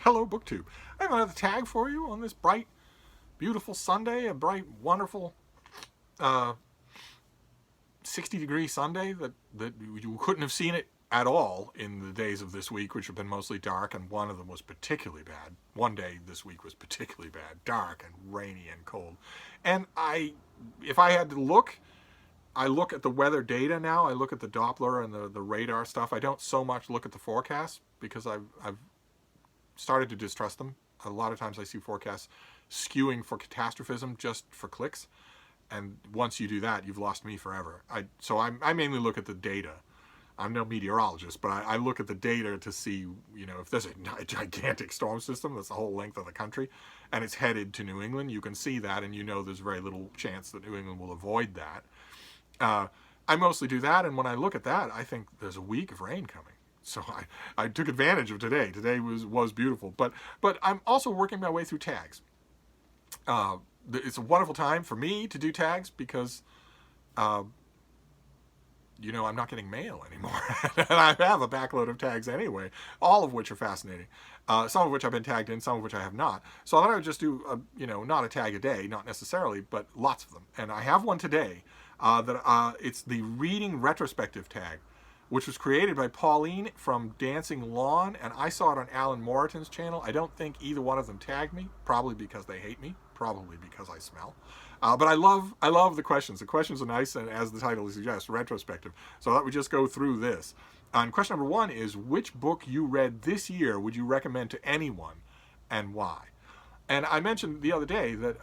Hello, Booktube. I have another tag for you on this bright, beautiful Sunday, a bright, wonderful 60-degree Sunday that you couldn't have seen it at all in the days of this week, which have been mostly dark, and one of them was particularly bad. One day this week was particularly bad, dark and rainy and cold. And if I had to look, I look at the weather data now. I look at the Doppler and the radar stuff. I don't so much look at the forecast because I've started to distrust them. A lot of times I see forecasts skewing for catastrophism just for clicks. And once you do that, you've lost me forever. So I mainly look at the data. I'm no meteorologist, but I look at the data to see, if there's a gigantic storm system that's the whole length of the country and it's headed to New England, you can see that and there's very little chance that New England will avoid that. I mostly do that, and when I look at that, I think there's a week of rain coming. So I took advantage of today. Today was beautiful. But I'm also working my way through tags. It's a wonderful time for me to do tags because I'm not getting mail anymore. And I have a backload of tags anyway, all of which are fascinating. Some of which I've been tagged in, some of which I have not. So I thought I would just do, not a tag a day, not necessarily, but lots of them. And I have one today it's the Reading Retrospective Tag, which was created by Pauline from Dancing Lawn, and I saw it on Alan Moreton's channel. I don't think either one of them tagged me, probably because they hate me, probably because I smell. But I love the questions. The questions are nice, and as the title suggests, retrospective. So I thought we'd just go through this. And question number 1 is, which book you read this year would you recommend to anyone, and why? And I mentioned the other day that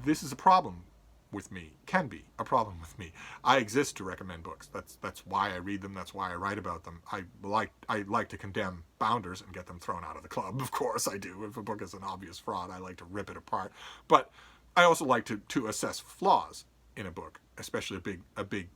this is a problem with me, can be a problem with me. I exist to recommend books. That's why I read them. That's why I write about them. I like to condemn bounders and get them thrown out of the club. Of course I do. If a book is an obvious fraud, I like to rip it apart. But I also like to assess flaws in a book, especially a big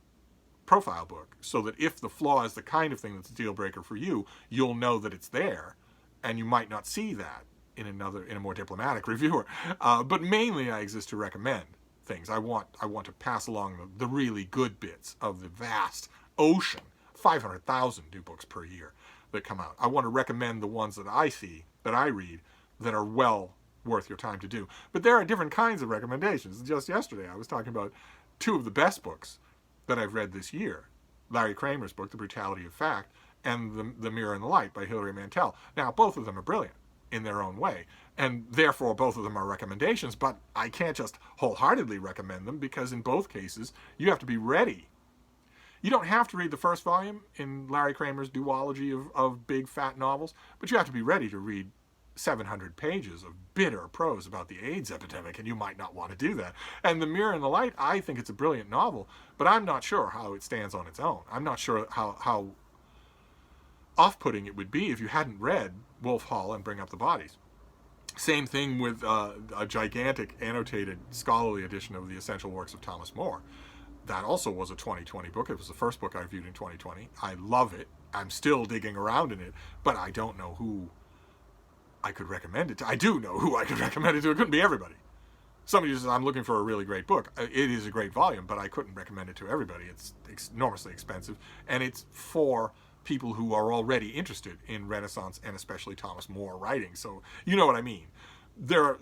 profile book, so that if the flaw is the kind of thing that's a deal breaker for you, you'll know that it's there, and you might not see that in a more diplomatic reviewer. But mainly I exist to recommend things. I want to pass along the really good bits of the vast ocean, 500,000 new books per year that come out. I want to recommend the ones that I see, that I read, that are well worth your time to do. But there are different kinds of recommendations. Just yesterday I was talking about 2 of the best books that I've read this year. Larry Kramer's book, The Brutality of Fact, and The Mirror and the Light by Hilary Mantel. Now, both of them are brilliant in their own way, and therefore both of them are recommendations, but I can't just wholeheartedly recommend them because in both cases you have to be ready. You don't have to read the first volume in Larry Kramer's duology of big fat novels, but you have to be ready to read 700 pages of bitter prose about the AIDS epidemic, and you might not want to do that. And The Mirror and the Light, I think it's a brilliant novel, but I'm not sure how it stands on its own. I'm not sure how off-putting it would be if you hadn't read Wolf Hall and Bring Up the Bodies. Same thing with a gigantic annotated scholarly edition of the Essential Works of Thomas More. That also was a 2020 book. It was the first book I reviewed in 2020. I love it. I'm still digging around in it, but I don't know who I could recommend it to. I do know who I could recommend it to. It couldn't be everybody. Somebody says, I'm looking for a really great book. It is a great volume, but I couldn't recommend it to everybody. It's enormously expensive, and it's for people who are already interested in Renaissance and especially Thomas More writing. So you know what I mean.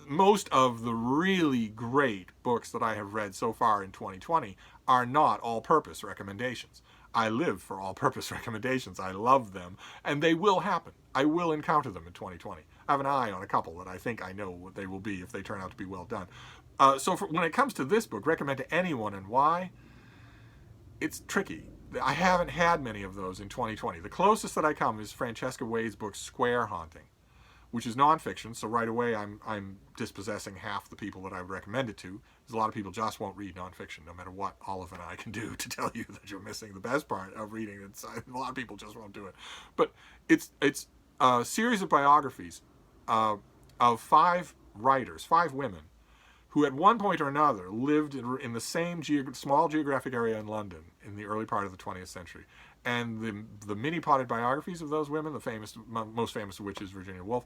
Most of the really great books that I have read so far in 2020 are not all-purpose recommendations. I live for all-purpose recommendations. I love them, and they will happen. I will encounter them in 2020. I have an eye on a couple that I think I know what they will be if they turn out to be well done. When it comes to this book, recommend to anyone and why, it's tricky. I haven't had many of those in 2020. The closest that I come is Francesca Wade's book Square Haunting, which is nonfiction, so right away I'm dispossessing half the people that I would recommend it to. Because a lot of people just won't read nonfiction, no matter what Olive and I can do to tell you that you're missing the best part of reading it. A lot of people just won't do it. But it's a series of biographies of 5 writers, 5 women, who at one point or another lived in the same small geographic area in London in the early part of the 20th century. And the mini-potted biographies of those women, most famous of which is Virginia Woolf,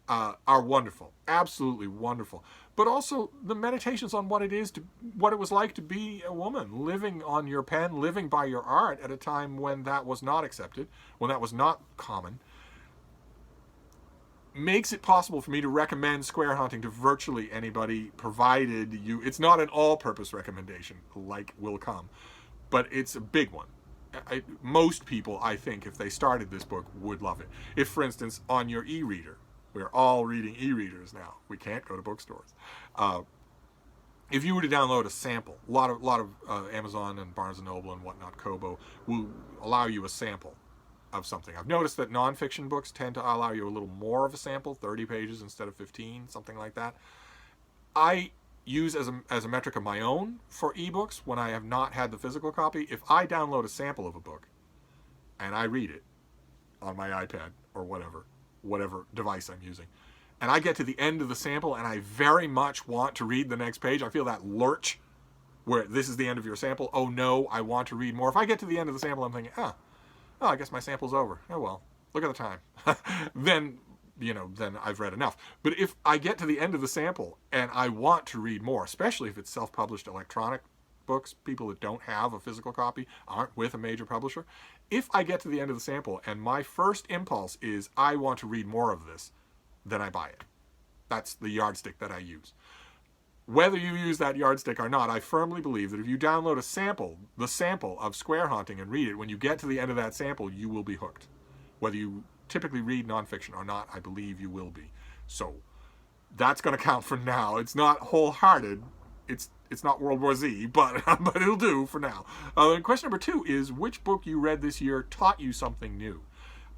are wonderful, absolutely wonderful. But also the meditations on what it was like to be a woman, living on your pen, living by your art at a time when that was not accepted, when that was not common. makes it possible for me to recommend square haunting to virtually anybody, provided you... It's not an all-purpose recommendation, like will come, but it's a big one. Most people, I think, if they started this book, would love it. If, for instance, on your e-reader, we're all reading e-readers now. We can't go to bookstores. If you were to download a sample, a lot of Amazon and Barnes & Noble and whatnot, Kobo, will allow you a sample of something. I've noticed that nonfiction books tend to allow you a little more of a sample, 30 pages instead of 15, something like that. I use as a metric of my own for ebooks when I have not had the physical copy. If I download a sample of a book and I read it on my iPad or whatever device I'm using, and I get to the end of the sample and I very much want to read the next page, I feel that lurch where this is the end of your sample. Oh no, I want to read more. If I get to the end of the sample, I'm thinking, I guess my sample's over. Oh well, look at the time. Then I've read enough. But if I get to the end of the sample and I want to read more, especially if it's self-published electronic books, people that don't have a physical copy, aren't with a major publisher, if I get to the end of the sample and my first impulse is I want to read more of this, then I buy it. That's the yardstick that I use. Whether you use that yardstick or not, I firmly believe that if you download the sample of Square Haunting and read it, when you get to the end of that sample, you will be hooked. Whether you typically read nonfiction or not, I believe you will be. So that's going to count for now. It's not wholehearted. It's not World War Z, but it'll do for now. Question number 2 is, which book you read this year taught you something new?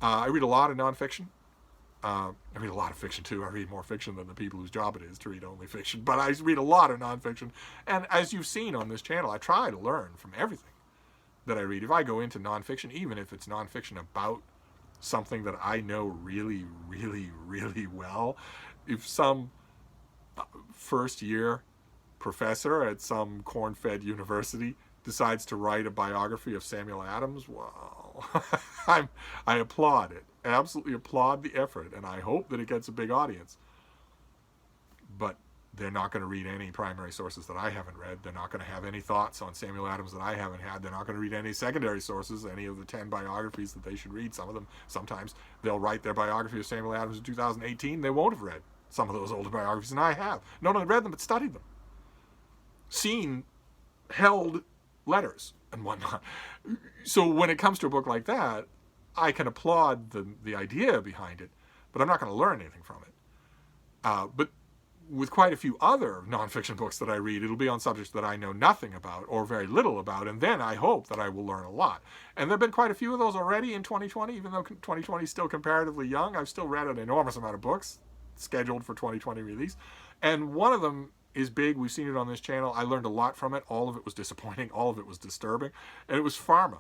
I read a lot of nonfiction. I read a lot of fiction too. I read more fiction than the people whose job it is to read only fiction. But I read a lot of nonfiction. And as you've seen on this channel, I try to learn from everything that I read. If I go into nonfiction, even if it's nonfiction about something that I know really, really, really well, if some first-year professor at some corn-fed university decides to write a biography of Samuel Adams, well, I applaud it. I absolutely applaud the effort, and I hope that it gets a big audience. But they're not going to read any primary sources that I haven't read. They're not going to have any thoughts on Samuel Adams that I haven't had. They're not going to read any secondary sources, any of the 10 biographies that they should read. Some of them, sometimes, they'll write their biography of Samuel Adams in 2018. They won't have read some of those older biographies, and I have. Not only read them, but studied them. Seen, held letters and whatnot. So when it comes to a book like that, I can applaud the idea behind it, but I'm not going to learn anything from it. But with quite a few other nonfiction books that I read, it'll be on subjects that I know nothing about or very little about, and then I hope that I will learn a lot. And there have been quite a few of those already in 2020, even though 2020 is still comparatively young. I've still read an enormous amount of books scheduled for 2020 release, and one of them is big. We've seen it on this channel. I learned a lot from it. All of it was disappointing. All of it was disturbing. And it was Pharma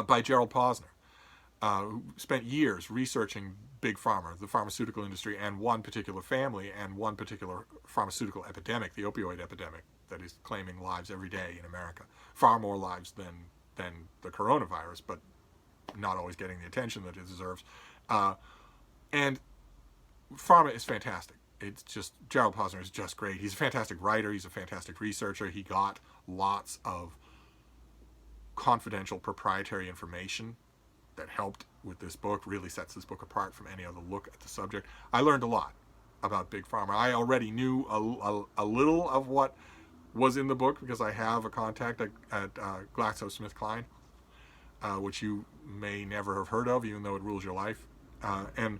by Gerald Posner, who spent years researching Big Pharma, the pharmaceutical industry, and one particular family and one particular pharmaceutical epidemic, the opioid epidemic, that is claiming lives every day in America. Far more lives than the coronavirus, but not always getting the attention that it deserves. And Pharma is fantastic. It's just, Gerald Posner is just great. He's a fantastic writer. He's a fantastic researcher. He got lots of confidential proprietary information that helped with this book, really sets this book apart from any other look at the subject. I learned a lot about Big Pharma. I already knew a little of what was in the book because I have a contact at GlaxoSmithKline, which you may never have heard of, even though it rules your life. And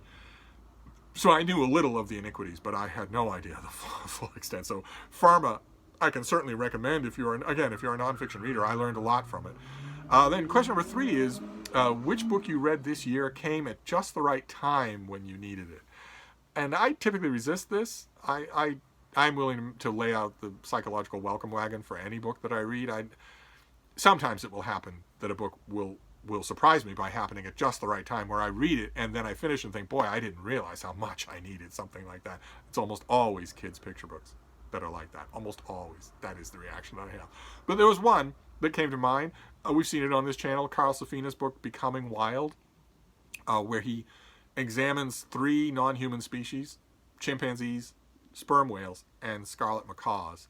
so I knew a little of the iniquities, but I had no idea the full extent. So Pharma, I can certainly recommend if you're a nonfiction reader. I learned a lot from it. Then question number 3 is, which book you read this year came at just the right time when you needed it? And I typically resist this. I'm willing to lay out the psychological welcome wagon for any book that I read. Sometimes it will happen that a book will surprise me by happening at just the right time, where I read it and then I finish and think, boy, I didn't realize how much I needed something like that. It's almost always kids' picture books that are like that. Almost always. That is the reaction that I have. But there was one that came to mind. We've seen it on this channel, Carl Safina's book, Becoming Wild, where he examines 3 non-human species, chimpanzees, sperm whales, and scarlet macaws.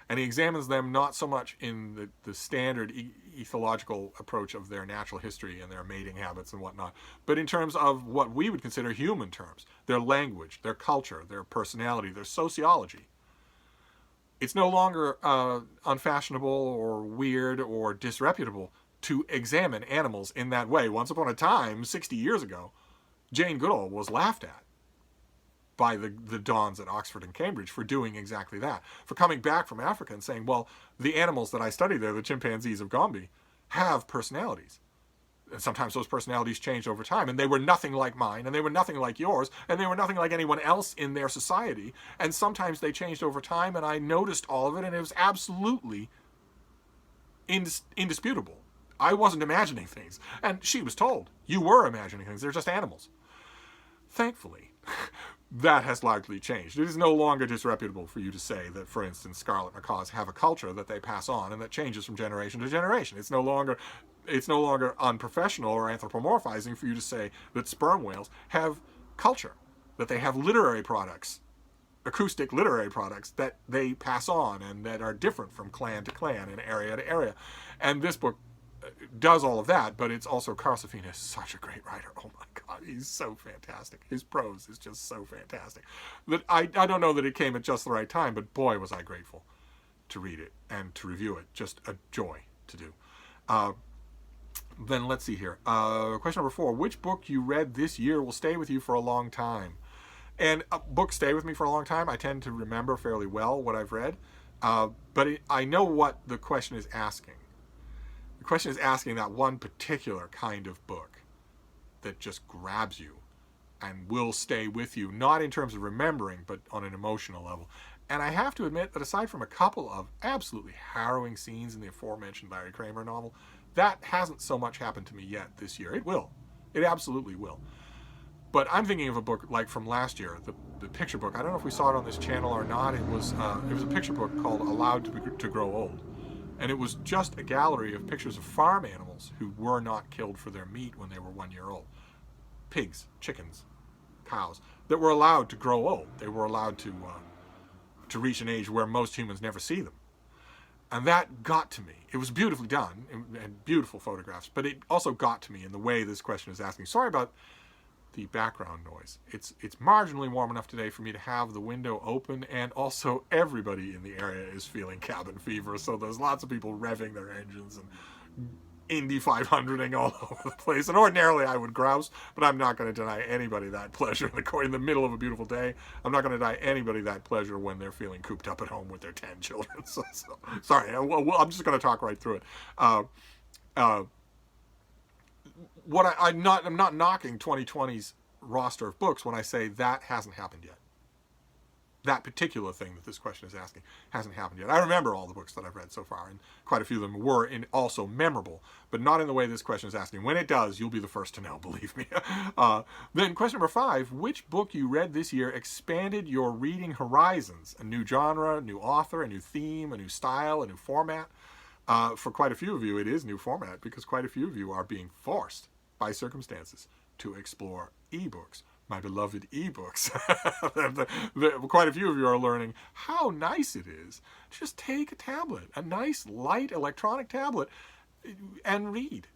And he examines them not so much in the standard ethological approach of their natural history and their mating habits and whatnot, but in terms of what we would consider human terms, their language, their culture, their personality, their sociology. It's no longer unfashionable or weird or disreputable to examine animals in that way. Once upon a time, 60 years ago, Jane Goodall was laughed at by the dons at Oxford and Cambridge for doing exactly that, for coming back from Africa and saying, well, the animals that I study there, the chimpanzees of Gombe, have personalities. And sometimes those personalities changed over time, and they were nothing like mine, and they were nothing like yours, and they were nothing like anyone else in their society. And sometimes they changed over time, and I noticed all of it, and it was absolutely indisputable. I wasn't imagining things. And she was told, you were imagining things. They're just animals. Thankfully, that has largely changed. It is no longer disreputable for you to say that, for instance, scarlet macaws have a culture that they pass on and that changes from generation to generation. It's no longer unprofessional or anthropomorphizing for you to say that sperm whales have culture, that they have literary products, acoustic literary products that they pass on and that are different from clan to clan and area to area. And this book does all of that, but it's also, Carl Safina is such a great writer. Oh my God, he's so fantastic. His prose is just so fantastic. That I don't know that it came at just the right time, but boy, was I grateful to read it and to review it. Just a joy to do. Then let's see here. Question number 4. Which book you read this year will stay with you for a long time? And books stay with me for a long time. I tend to remember fairly well what I've read. But I know what the question is asking. The question is asking that one particular kind of book that just grabs you and will stay with you, not in terms of remembering, but on an emotional level. And I have to admit that aside from a couple of absolutely harrowing scenes in the aforementioned Larry Kramer novel, that hasn't so much happened to me yet this year. It will. It absolutely will. But I'm thinking of a book like from last year, the picture book. I don't know if we saw it on this channel or not. It was a picture book called Allowed to Grow Old. And it was just a gallery of pictures of farm animals who were not killed for their meat when they were 1 year old. Pigs, chickens, cows, that were allowed to grow old. They were allowed to reach an age where most humans never see them. And that got to me. It was beautifully done and beautiful photographs, but it also got to me in the way this question is asking. Sorry about the background noise. It's marginally warm enough today for me to have the window open, and also everybody in the area is feeling cabin fever, so there's lots of people revving their engines and Indy 500ing all over the place. And ordinarily I would grouse, but I'm not going to deny anybody that pleasure in the middle of a beautiful day. I'm not going to deny anybody that pleasure when they're feeling cooped up at home with their 10 children. So sorry, I'm just going to talk right through it. I'm not knocking 2020's roster of books when I say that hasn't happened yet. That particular thing that this question is asking hasn't happened yet. I remember all the books that I've read so far, and quite a few of them were also memorable, but not in the way this question is asking. When it does, you'll be the first to know, believe me. Then question number 5, which book you read this year expanded your reading horizons? A new genre, a new author, a new theme, a new style, a new format. For quite a few of you, it is new format, because quite a few of you are being forced by circumstances to explore ebooks. My beloved ebooks. Quite a few of you are learning how nice it is to just take a tablet, a nice light electronic tablet, and read.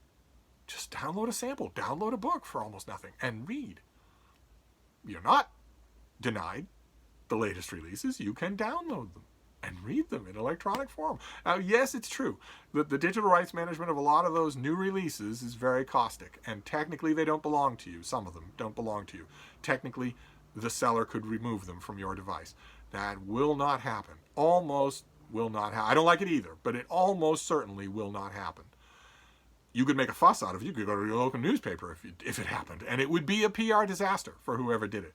Just download a sample, download a book for almost nothing, and read. You're not denied the latest releases. You can download them and read them in electronic form. Now, yes, it's true that the digital rights management of a lot of those new releases is very caustic, and technically they don't belong to you. Some of them don't belong to you. Technically, the seller could remove them from your device. That will not happen. Almost will not happen. I don't like it either, but it almost certainly will not happen. You could make a fuss out of it. You could go to your local newspaper if it happened, and it would be a PR disaster for whoever did it.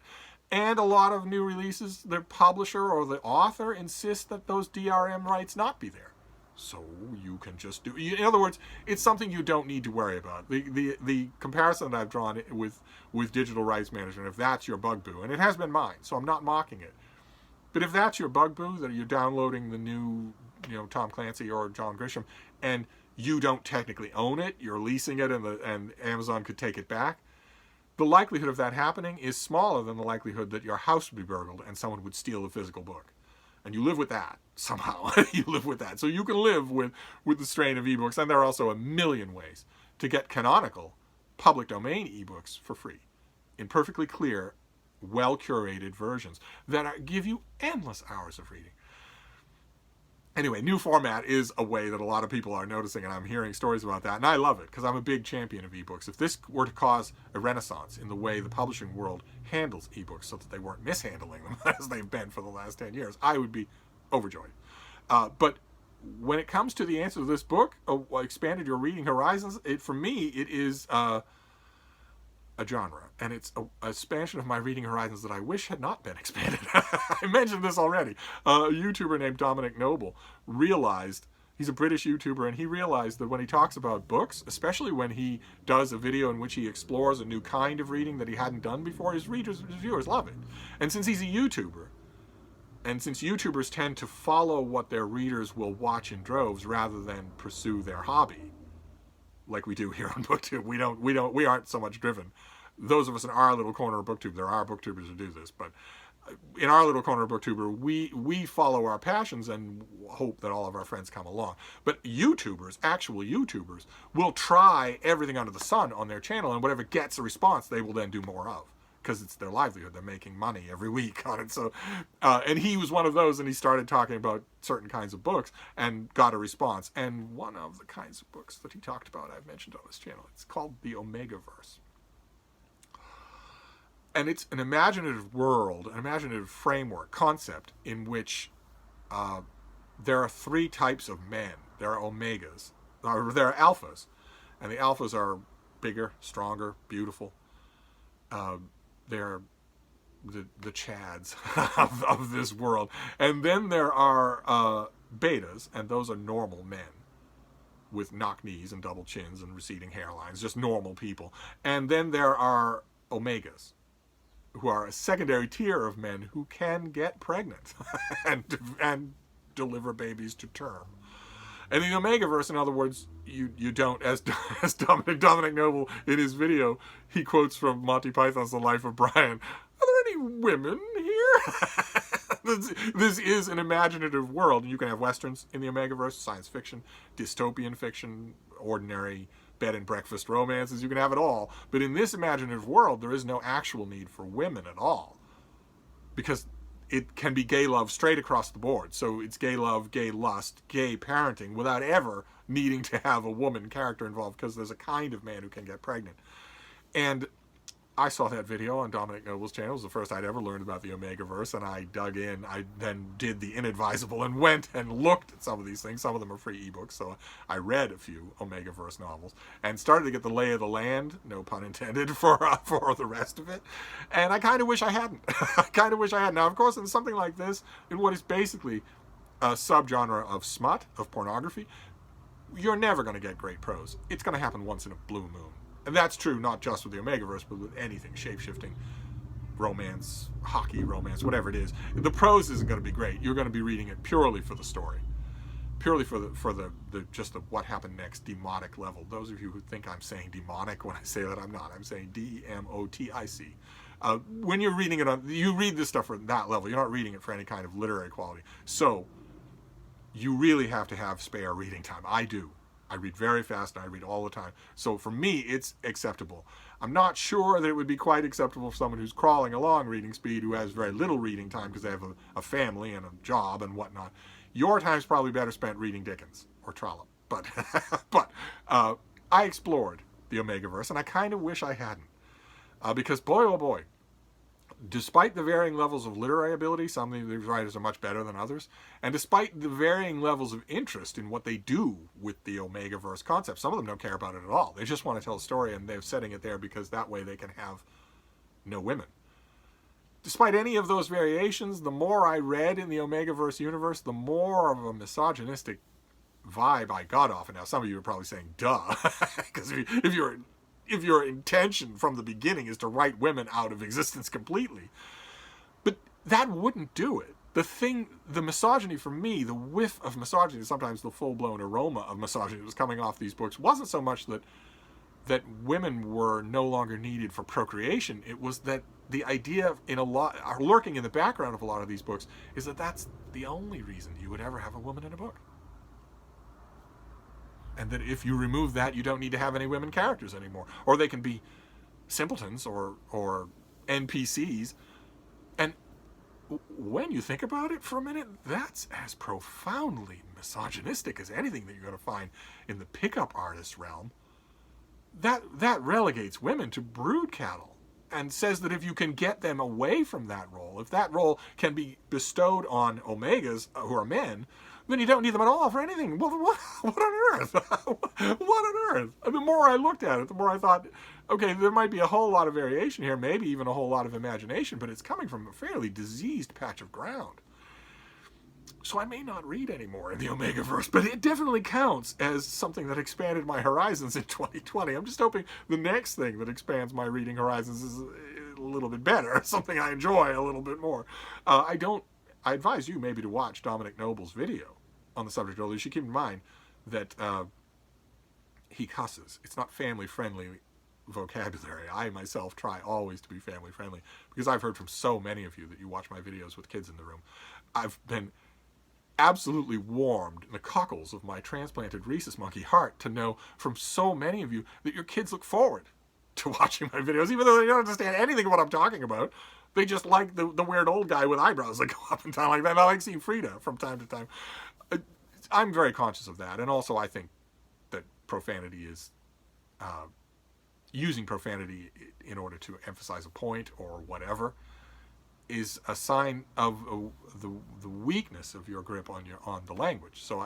And a lot of new releases, the publisher or the author insists that those DRM rights not be there. So you can just do... In other words, it's something you don't need to worry about. The comparison that I've drawn with digital rights management, if that's your bugaboo, and it has been mine, so I'm not mocking it. But if that's your bugaboo, that you're downloading the new Tom Clancy or John Grisham, and you don't technically own it, you're leasing it, and Amazon could take it back, the likelihood of that happening is smaller than the likelihood that your house would be burgled and someone would steal the physical book. And you live with that somehow. You live with that. So you can live with the strain of ebooks. And there are also a million ways to get canonical public domain ebooks for free in perfectly clear, well-curated versions that give you endless hours of reading. Anyway, new format is a way that a lot of people are noticing, and I'm hearing stories about that, and I love it because I'm a big champion of ebooks. If this were to cause a renaissance in the way the publishing world handles ebooks so that they weren't mishandling them as they've been for the last 10 years, I would be overjoyed. But when it comes to the answer to this book, expanded your reading horizons, for me, it is a genre, and it's an expansion of my reading horizons that I wish had not been expanded. I mentioned this already. A YouTuber named Dominic Noble realized, he's a British YouTuber, and he realized that when he talks about books, especially when he does a video in which he explores a new kind of reading that he hadn't done before, his viewers love it. And since he's a YouTuber, and since YouTubers tend to follow what their readers will watch in droves rather than pursue their hobby, like we do here on Booktube, we aren't so much driven. Those of us in our little corner of Booktube, there are Booktubers who do this, but in our little corner of Booktuber, we follow our passions and hope that all of our friends come along. But YouTubers, actual YouTubers, will try everything under the sun on their channel, and whatever gets a response, they will then do more of, because it's their livelihood. They're making money every week on it. So, and he was one of those, and he started talking about certain kinds of books and got a response. And one of the kinds of books that he talked about, I've mentioned on this channel. It's called the Omegaverse. And it's an imaginative world, an imaginative framework, concept, in which there are three types of men. There are omegas, or there are alphas. And the alphas are bigger, stronger, beautiful. They're the chads of this world. And then there are betas, and those are normal men with knock knees and double chins and receding hairlines, just normal people. And then there are omegas, who are a secondary tier of men who can get pregnant and deliver babies to term. And in the Omegaverse, in other words, you don't, as Dominic Noble in his video, he quotes from Monty Python's The Life of Brian, "Are there any women here?" This is an imaginative world. You can have Westerns in the Omegaverse, science fiction, dystopian fiction, ordinary bed and breakfast romances. You can have it all. But in this imaginative world, there is no actual need for women at all, because it can be gay love straight across the board. So it's gay love, gay lust, gay parenting, without ever needing to have a woman character involved, because there's a kind of man who can get pregnant. And I saw that video on Dominic Noble's channel. It was the first I'd ever learned about the Omegaverse, and I dug in. I then did the inadvisable and went and looked at some of these things. Some of them are free ebooks, so I read a few Omegaverse novels and started to get the lay of the land, no pun intended, for the rest of it. And I kind of wish I hadn't. I kind of wish I had. Now, of course, in something like this, in what is basically a subgenre of smut, of pornography, you're never going to get great prose. It's going to happen once in a blue moon. And that's true not just with the Omegaverse, but with anything, shape-shifting, romance, hockey, romance, whatever it is. The prose isn't going to be great. You're going to be reading it purely for the story, purely for the just the what happened next demonic level. Those of you who think I'm saying demonic when I say that, I'm not. I'm saying D-E-M-O-T-I-C. When you're reading it you read this stuff for that level. You're not reading it for any kind of literary quality. So you really have to have spare reading time. I do. I read very fast, and I read all the time. So for me, it's acceptable. I'm not sure that it would be quite acceptable for someone who's crawling along reading speed, who has very little reading time because they have a family and a job and whatnot. Your time's probably better spent reading Dickens or Trollope. But I explored the Omegaverse, and I kind of wish I hadn't. Because boy, oh boy, despite the varying levels of literary ability, some of these writers are much better than others, and despite the varying levels of interest in what they do with the Omegaverse concept, some of them don't care about it at all. They just want to tell a story, and they're setting it there because that way they can have no women. Despite any of those variations, the more I read in the Omegaverse universe, the more of a misogynistic vibe I got off it. Now, some of you are probably saying, duh, because if your intention from the beginning is to write women out of existence completely. But that wouldn't do it. The misogyny for me, the whiff of misogyny, sometimes the full-blown aroma of misogyny that was coming off these books, wasn't so much that women were no longer needed for procreation. It was that the idea lurking in the background of a lot of these books is that that's the only reason you would ever have a woman in a book. And that if you remove that, you don't need to have any women characters anymore. Or they can be simpletons or NPCs. And when you think about it for a minute, that's as profoundly misogynistic as anything that you're going to find in the pickup artist realm. That relegates women to brood cattle and says that if you can get them away from that role, if that role can be bestowed on omegas who are men, then you don't need them at all for anything. Well, what on earth? What on earth? The more I looked at it, the more I thought, okay, there might be a whole lot of variation here, maybe even a whole lot of imagination, but it's coming from a fairly diseased patch of ground. So I may not read anymore in the Omegaverse, but it definitely counts as something that expanded my horizons in 2020. I'm just hoping the next thing that expands my reading horizons is a little bit better, something I enjoy a little bit more. I advise you maybe to watch Dominic Noble's video on the subject, although you should keep in mind that he cusses. It's not family-friendly vocabulary. I myself try always to be family-friendly because I've heard from so many of you that you watch my videos with kids in the room. I've been absolutely warmed in the cockles of my transplanted rhesus monkey heart to know from so many of you that your kids look forward to watching my videos, even though they don't understand anything of what I'm talking about. They just like the weird old guy with eyebrows that go up and down like that. I like seeing Frida from time to time. I'm very conscious of that, and also I think that profanity is using profanity in order to emphasize a point or whatever is a sign of the weakness of your grip on the language. So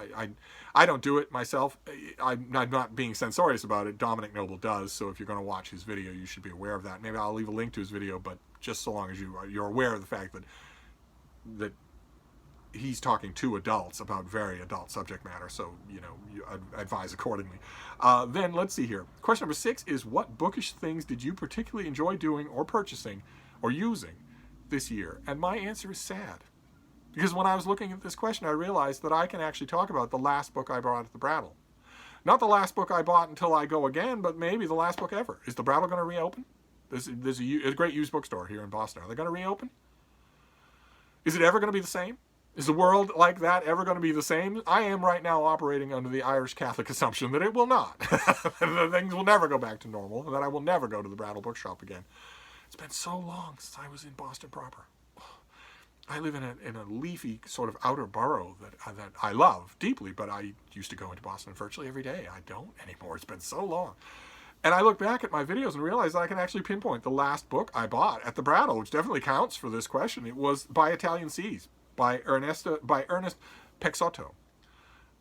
I don't do it myself. I'm not being censorious about it. Dominic Noble does. So if you're going to watch his video, you should be aware of that. Maybe I'll leave a link to his video, but just so long as you're aware of the fact that he's talking to adults about very adult subject matter. So you advise accordingly. Then let's see here. Question number 6 is, what bookish things did you particularly enjoy doing or purchasing or using this year? And my answer is sad. Because when I was looking at this question, I realized that I can actually talk about the last book I bought at the Brattle. Not the last book I bought until I go again, but maybe the last book ever. Is the Brattle going to reopen? There's a great used bookstore here in Boston. Are they going to reopen? Is it ever going to be the same? Is the world like that ever going to be the same? I am right now operating under the Irish Catholic assumption that it will not. That things will never go back to normal, and that I will never go to the Brattle bookshop again. It's been so long since I was in Boston proper. I live in a leafy sort of outer borough that I love deeply, but I used to go into Boston virtually every day. I don't anymore. It's been so long. And I look back at my videos and realize that I can actually pinpoint the last book I bought at the Brattle, which definitely counts for this question. It was By Italian Seas by Ernest Peixotto,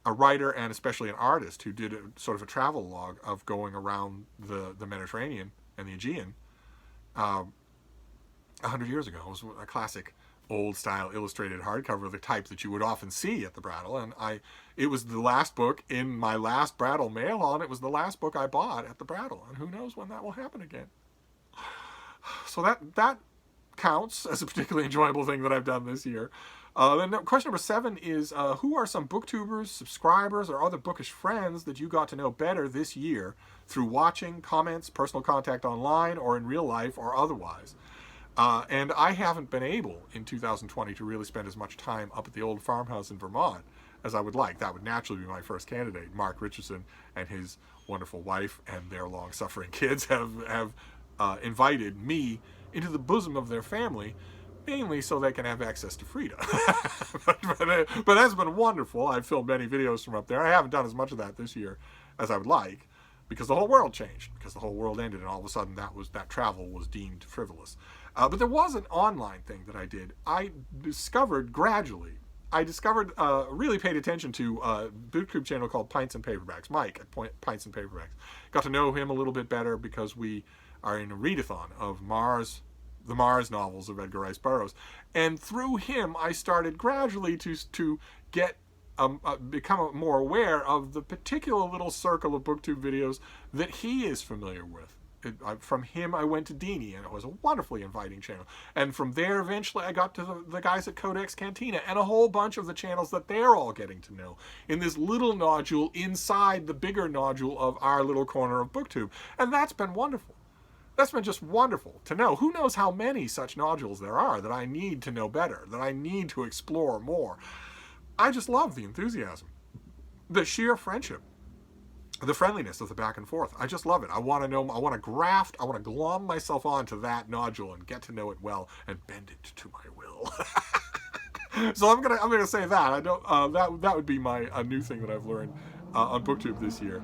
a writer and especially an artist who did a sort of a travel log of going around the Mediterranean and the Aegean 100 years ago. It was a classic old-style illustrated hardcover, the type that you would often see at the Brattle, and it was the last book in my last Brattle mail haul, and it was the last book I bought at the Brattle, and who knows when that will happen again. So that counts as a particularly enjoyable thing that I've done this year. Then question number 7 is, who are some booktubers, subscribers, or other bookish friends that you got to know better this year through watching, comments, personal contact online, or in real life, or otherwise? And I haven't been able in 2020 to really spend as much time up at the old farmhouse in Vermont as I would like. That would naturally be my first candidate. Mark Richardson and his wonderful wife and their long-suffering kids have invited me into the bosom of their family, mainly so they can have access to Frida. but that's been wonderful. I've filmed many videos from up there. I haven't done as much of that this year as I would like, because the whole world changed, because the whole world ended, and all of a sudden that travel was deemed frivolous. But there was an online thing that I did. I discovered really paid attention to a Booktube channel called Pints and Paperbacks, Mike at Pints and Paperbacks. Got to know him a little bit better because we are in a readathon of the Mars novels of Edgar Rice Burroughs. And through him, I started gradually to get become more aware of the particular little circle of Booktube videos that he is familiar with. From him, I went to Dini, and it was a wonderfully inviting channel. And from there, eventually, I got to the guys at Codex Cantina and a whole bunch of the channels that they're all getting to know in this little nodule inside the bigger nodule of our little corner of Booktube. And that's been wonderful. That's been just wonderful to know. Who knows how many such nodules there are that I need to know better, that I need to explore more. I just love the enthusiasm, the sheer friendship, the friendliness of the back and forth. I just love it. I want to know, I want to graft, I want to glom myself onto that nodule and get to know it well and bend it to my will. So I'm gonna say that. I don't that would be my a new thing that I've learned on Booktube this year.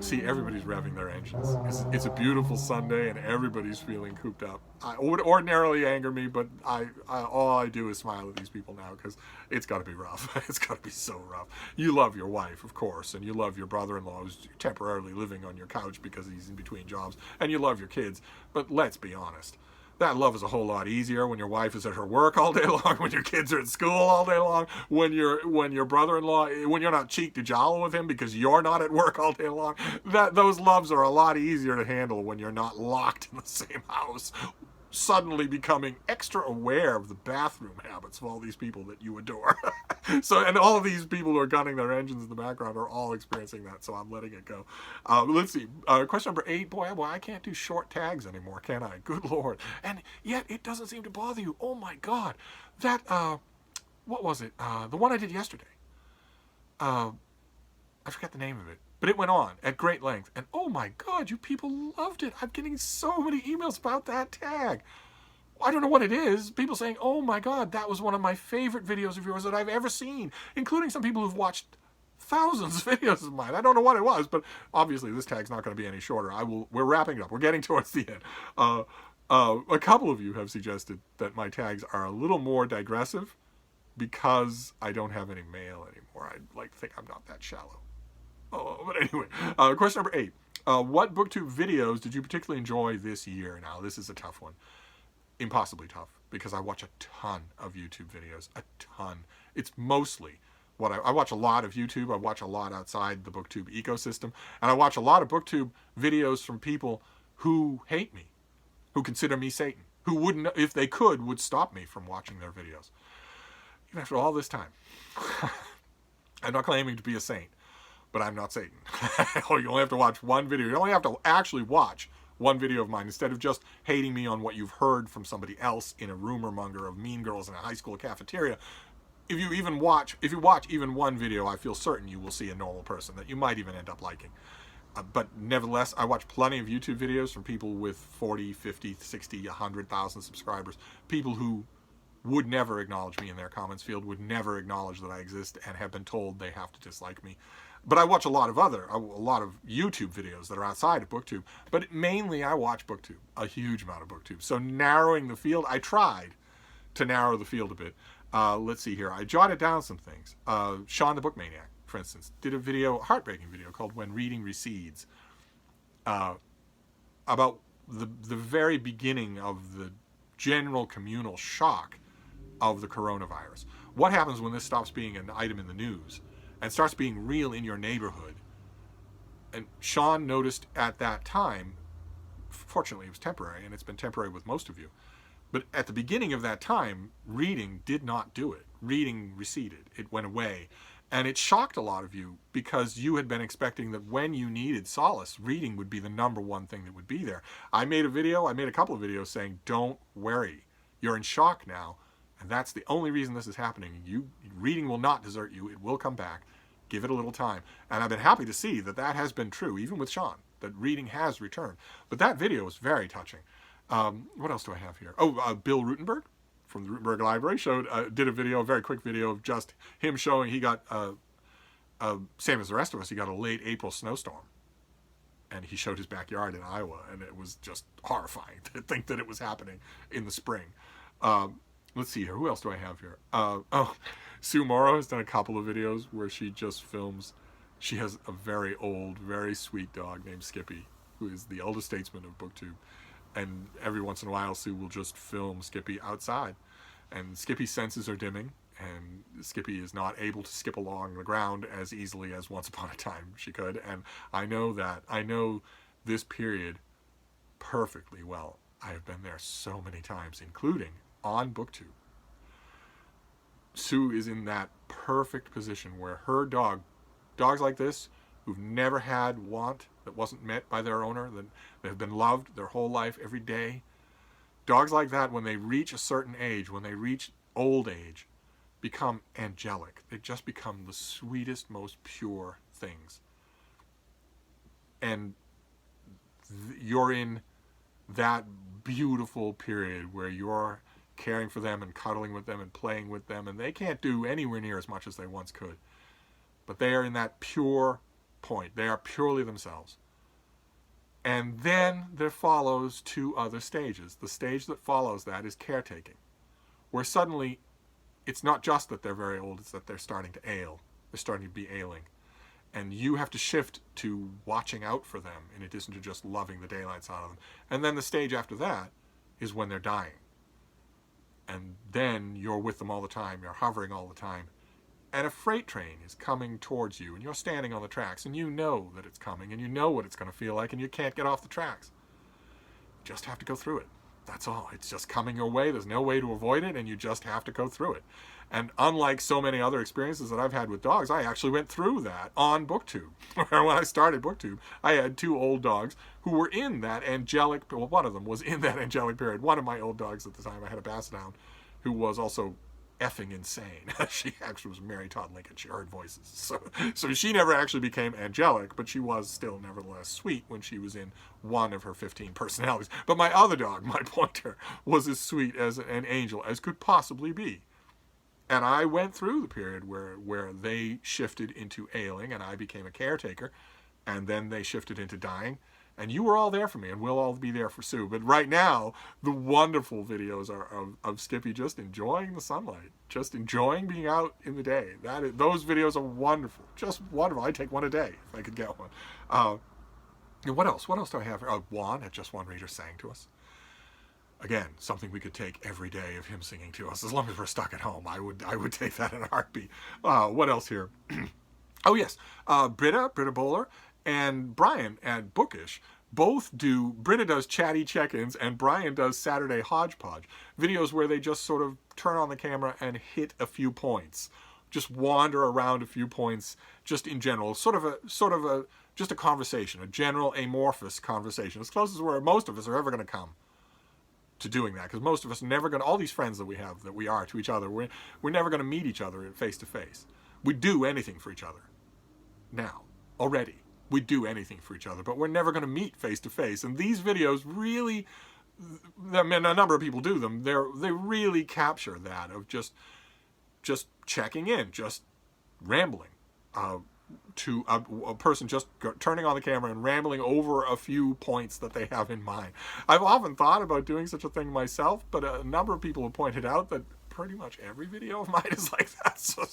See, everybody's revving their engines. It's a beautiful Sunday and everybody's feeling cooped up. It would ordinarily anger me, but all I do is smile at these people now because it's got to be rough. It's got to be so rough. You love your wife, of course, and you love your brother-in-law who's temporarily living on your couch because he's in between jobs, and you love your kids. But let's be honest. That love is a whole lot easier when your wife is at her work all day long, when your kids are at school all day long, when your brother-in-law, when you're not cheek to jowl with him because you're not at work all day long. Those loves are a lot easier to handle when you're not locked in the same house, suddenly becoming extra aware of the bathroom habits of all these people that you adore. And all of these people who are gunning their engines in the background are all experiencing that, so I'm letting it go. Let's see. Question number 8. Boy, I can't do short tags anymore, can I? Good Lord. And yet it doesn't seem to bother you. Oh my God. That, what was it? The one I did yesterday. I forget the name of it. But it went on at great length. And oh my God, you people loved it. I'm getting so many emails about that tag. I don't know what it is. People saying, oh my God, that was one of my favorite videos of yours that I've ever seen, including some people who've watched thousands of videos of mine. I don't know what it was, but obviously this tag's not going to be any shorter. We're wrapping it up. We're getting towards the end. A couple of you have suggested that my tags are a little more digressive because I don't have any mail anymore. I like to think I'm not that shallow. But anyway, question number 8. What Booktube videos did you particularly enjoy this year? Now, this is a tough one. Impossibly tough, because I watch a ton of YouTube videos. A ton. It's mostly what I watch a lot of YouTube. I watch a lot outside the Booktube ecosystem. And I watch a lot of Booktube videos from people who hate me, who consider me Satan, who wouldn't, if they could, would stop me from watching their videos. Even after all this time. I'm not claiming to be a saint, but I'm not Satan. You only have to watch one video. You only have to actually watch one video of mine instead of just hating me on what you've heard from somebody else in a rumor monger of Mean Girls in a high school cafeteria. If you watch even one video, I feel certain you will see a normal person that you might even end up liking. But nevertheless, I watch plenty of YouTube videos from people with 40, 50, 60, 100,000 subscribers. People who would never acknowledge me in their comments field, would never acknowledge that I exist, and have been told they have to dislike me. But I watch a lot of YouTube videos that are outside of Booktube. But mainly I watch Booktube, a huge amount of Booktube. So narrowing the field, I tried to narrow the field a bit. Let's see here. I jotted down some things. Shawn the Book Maniac, for instance, did a heartbreaking video called When Reading Recedes, about the very beginning of the general communal shock of the coronavirus. What happens when this stops being an item in the news and starts being real in your neighborhood? And Shawn noticed at that time, fortunately it was temporary, and it's been temporary with most of you, but at the beginning of that time, reading did not do it. Reading receded. It went away. And it shocked a lot of you because you had been expecting that when you needed solace, reading would be the number one thing that would be there. I made a couple of videos saying, don't worry, you're in shock now, and that's the only reason this is happening. Reading will not desert you. It will come back. Give it a little time. And I've been happy to see that has been true, even with Shawn, that reading has returned. But that video was very touching. What else do I have here? Bill Rutenberg from the Rutenberg Library did a very quick video of just him showing he got, same as the rest of us, he got a late April snowstorm. And he showed his backyard in Iowa, and it was just horrifying to think that it was happening in the spring. Let's see here. Who else do I have here? Sue Moro has done a couple of videos where she just films. She has a very old, very sweet dog named Skippy, who is the elder statesman of Booktube. And every once in a while, Sue will just film Skippy outside. And Skippy's senses are dimming, and Skippy is not able to skip along the ground as easily as once upon a time she could. And I know this period perfectly well. I have been there so many times, including on Booktube. Sue is in that perfect position where her dogs like this who've never had want that wasn't met by their owner, that have been loved their whole life every day. Dogs like that, when they reach a certain age, when they reach old age, become angelic. They just become the sweetest, most pure things. And you're in that beautiful period where you're caring for them and cuddling with them and playing with them, and they can't do anywhere near as much as they once could. But they are in that pure point. They are purely themselves. And then there follows two other stages. The stage that follows that is caretaking, where suddenly it's not just that they're very old, it's that they're starting to ail. They're starting to be ailing. And you have to shift to watching out for them in addition to just loving the daylights out of them. And then the stage after that is when they're dying. And then you're with them all the time. You're hovering all the time. And a freight train is coming towards you, and you're standing on the tracks, and you know that it's coming, and you know what it's going to feel like, and you can't get off the tracks. You just have to go through it. That's all. It's just coming your way. There's no way to avoid it, and you just have to go through it. And unlike so many other experiences that I've had with dogs, I actually went through that on Booktube. When I started Booktube, I had two old dogs who were in that angelic, well, one of them was in that angelic period. One of my old dogs at the time, I had a Basset Hound, who was also effing insane. She actually was Mary Todd Lincoln. She heard voices. So she never actually became angelic, but she was still nevertheless sweet when she was in one of her 15 personalities. But my other dog, my pointer, was as sweet as an angel as could possibly be. And I went through the period where they shifted into ailing and I became a caretaker, and then they shifted into dying. And you were all there for me, and we'll all be there for Sue. But right now, the wonderful videos are of Skippy just enjoying the sunlight, just enjoying being out in the day. Those videos are wonderful, just wonderful. I'd take one a day if I could get one. And what else? What else do I have here? Juan at Just One Reader sang to us. Again, something we could take every day of him singing to us. As long as we're stuck at home, I would take that in a heartbeat. What else here? Oh, yes. Britta Bowler, and Brian at Bookish both do, Britta does Chatty check-ins and Brian does Saturday Hodge-Podge, videos where they just sort of turn on the camera and hit a few points, just wander around a few points, just in general, just a conversation, a general amorphous conversation, as close as where most of us are ever going to come to doing that, because most of us are never going to, all these friends that we have, that we are to each other, we're never going to meet each other face to face. We do anything for each other now, already. We do anything for each other, but we're never going to meet face to face. And these videos really, I mean, a number of people do them. They really capture that of just checking in, just rambling to a person just turning on the camera and rambling over a few points that they have in mind. I've often thought about doing such a thing myself, but a number of people have pointed out that pretty much every video of mine is like that. So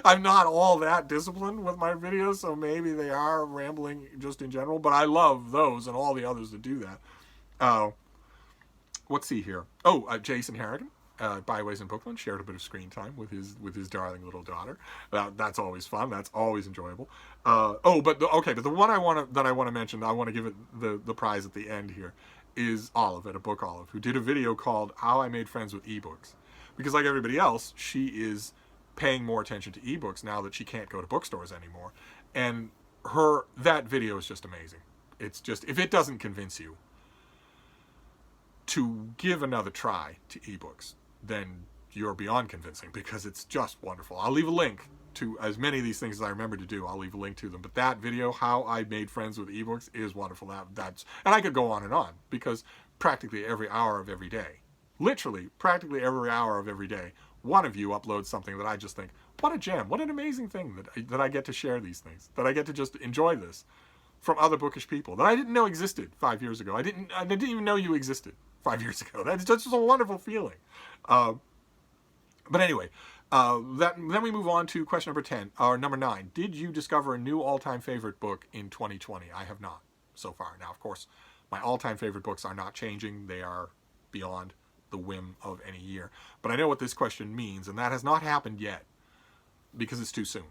I'm not all that disciplined with my videos, so maybe they are rambling just in general, but I love those and all the others that do that. Let's see here. Jason Harrigan, Byways in Bookland, shared a bit of screen time with his darling little daughter. That's always fun. That's always enjoyable. But the one I want to mention, I want to give it the prize at the end here, is Olive at A Book Olive, who did a video called How I Made Friends with Ebooks. Because like everybody else, she is paying more attention to ebooks now that she can't go to bookstores anymore. And that video is just amazing. It's just, if it doesn't convince you to give another try to ebooks, then you're beyond convincing, because it's just wonderful. I'll leave a link to as many of these things as I remember to do. I'll leave a link to them. But that video, How I Made Friends with Ebooks, is wonderful. And I could go on, because practically every hour of every day, literally practically every hour of every day, one of you uploads something that I just think, what a gem, what an amazing thing that I get to share these things, that I get to just enjoy this from other bookish people that I didn't know existed 5 years ago. I didn't even know you existed 5 years ago. That's just a wonderful feeling. But anyway, then we move on to question number 10, or number 9. Did you discover a new all-time favorite book in 2020? I have not so far. Now, of course, my all-time favorite books are not changing. They are beyond the whim of any year. But I know what this question means, and that has not happened yet because it's too soon.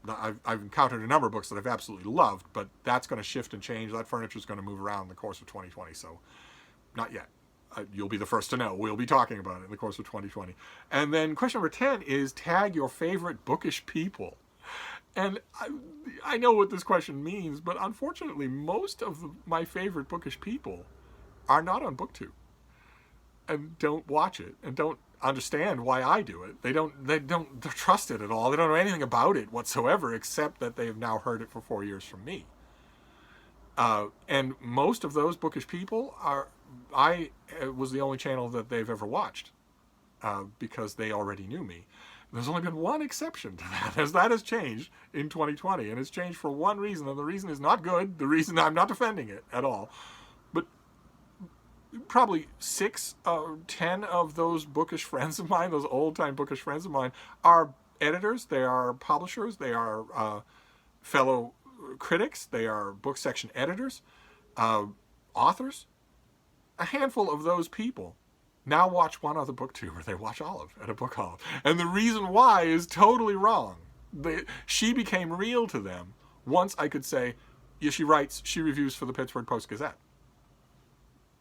I've encountered a number of books that I've absolutely loved, but that's going to shift and change. That furniture is going to move around in the course of 2020, so not yet. You'll be the first to know. We'll be talking about it in the course of 2020. And then question number 10 is tag your favorite bookish people. And I know what this question means, but unfortunately, most of my favorite bookish people are not on Booktube and don't watch it and don't understand why I do it. They don't trust it at all. They don't know anything about it whatsoever, except that they have now heard it for 4 years from me. And most of those bookish people I was the only channel that they've ever watched, because they already knew me. There's only been one exception to that, as that has changed in 2020, and it's changed for one reason, and the reason is not good. The reason, I'm not defending it at all, but probably 6 or 10 of those bookish friends of mine, those old-time bookish friends of mine, are editors, they are publishers, they are fellow critics, they are book section editors, authors. A handful of those people now watch one other booktuber. They watch Olive at a book hall. And the reason why is totally wrong. She became real to them once I could say, yeah, she reviews for the Pittsburgh Post-Gazette.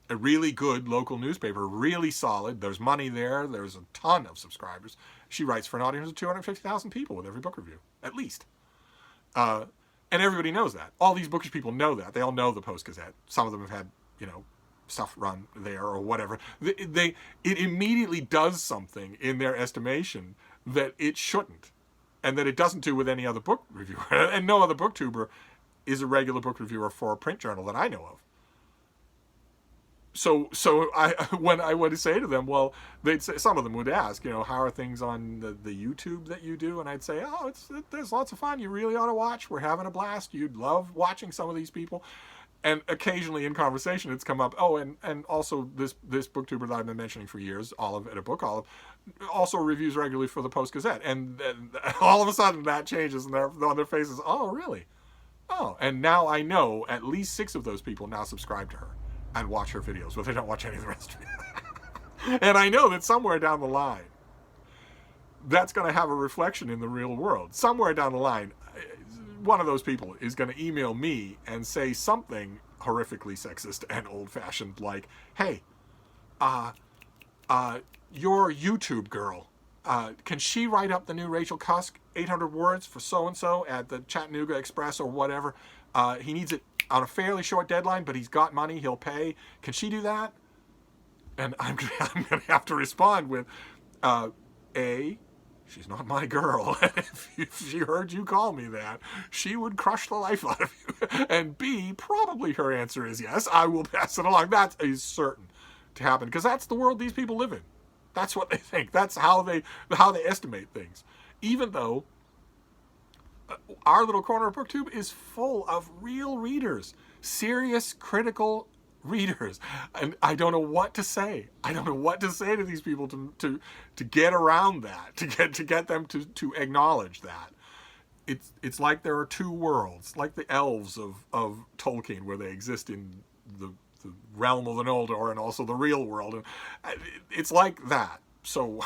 A really good local newspaper, really solid. There's money there. There's a ton of subscribers. She writes for an audience of 250,000 people with every book review, at least. And everybody knows that. All these bookish people know that. They all know the Post-Gazette. Some of them have had, stuff run there or whatever. It immediately does something in their estimation that it shouldn't, and that it doesn't do with any other book reviewer. And no other booktuber is a regular book reviewer for a print journal that I know of. So when I would say to them, well, they'd say, some of them would ask, how are things on the YouTube that you do? And I'd say, there's lots of fun. You really ought to watch. We're having a blast. You'd love watching some of these people. And occasionally in conversation, it's come up, and also this booktuber that I've been mentioning for years, Olive at a Book Olive, also reviews regularly for the Post-Gazette. And all of a sudden that changes, and on their faces, oh, really? Oh, and now I know at least 6 of those people now subscribe to her and watch her videos, but they don't watch any of the rest of it. And I know that somewhere down the line, that's going to have a reflection in the real world. Somewhere down the line, one of those people is going to email me and say something horrifically sexist and old-fashioned, like, hey, your YouTube girl, can she write up the new Rachel Cusk 800 words for so-and-so at the Chattanooga Express or whatever? He needs it on a fairly short deadline, but he's got money, he'll pay. Can she do that? And I'm going to have to respond with, she's not my girl. If she heard you call me that, she would crush the life out of you. And B, probably her answer is yes, I will pass it along. That is certain to happen, because that's the world these people live in. That's what they think. That's how they estimate things. Even though our little corner of Booktube is full of real readers, serious, critical readers, and I don't know what to say. I don't know what to say to these people to get around that, to get them to acknowledge that. It's like there are two worlds, like the elves of Tolkien, where they exist in the realm of the Noldor and also the real world, and it's like that. So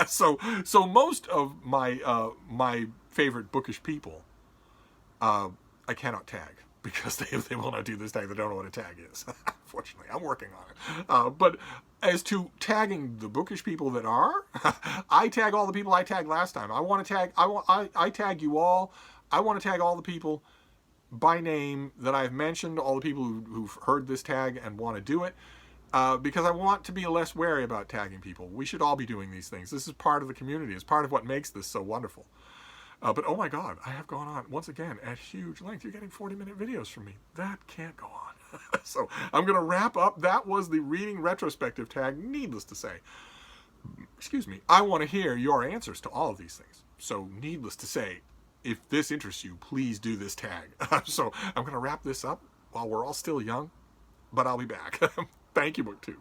so most of my favorite bookish people, I cannot tag, because they will not do this tag. They don't know what a tag is. Unfortunately, I'm working on it. But as to tagging the bookish people that are, I tag all the people I tagged last time. I tag you all. I want to tag all the people by name that I've mentioned, all the people who've heard this tag and want to do it, because I want to be less wary about tagging people. We should all be doing these things. This is part of the community. It's part of what makes this so wonderful. But oh my God, I have gone on, once again, at huge length. You're getting 40-minute videos from me. That can't go on. So I'm going to wrap up. That was the Reading Retrospective Tag. Needless to say, excuse me, I want to hear your answers to all of these things. So needless to say, if this interests you, please do this tag. So I'm going to wrap this up while we're all still young, but I'll be back. Thank you, Booktube.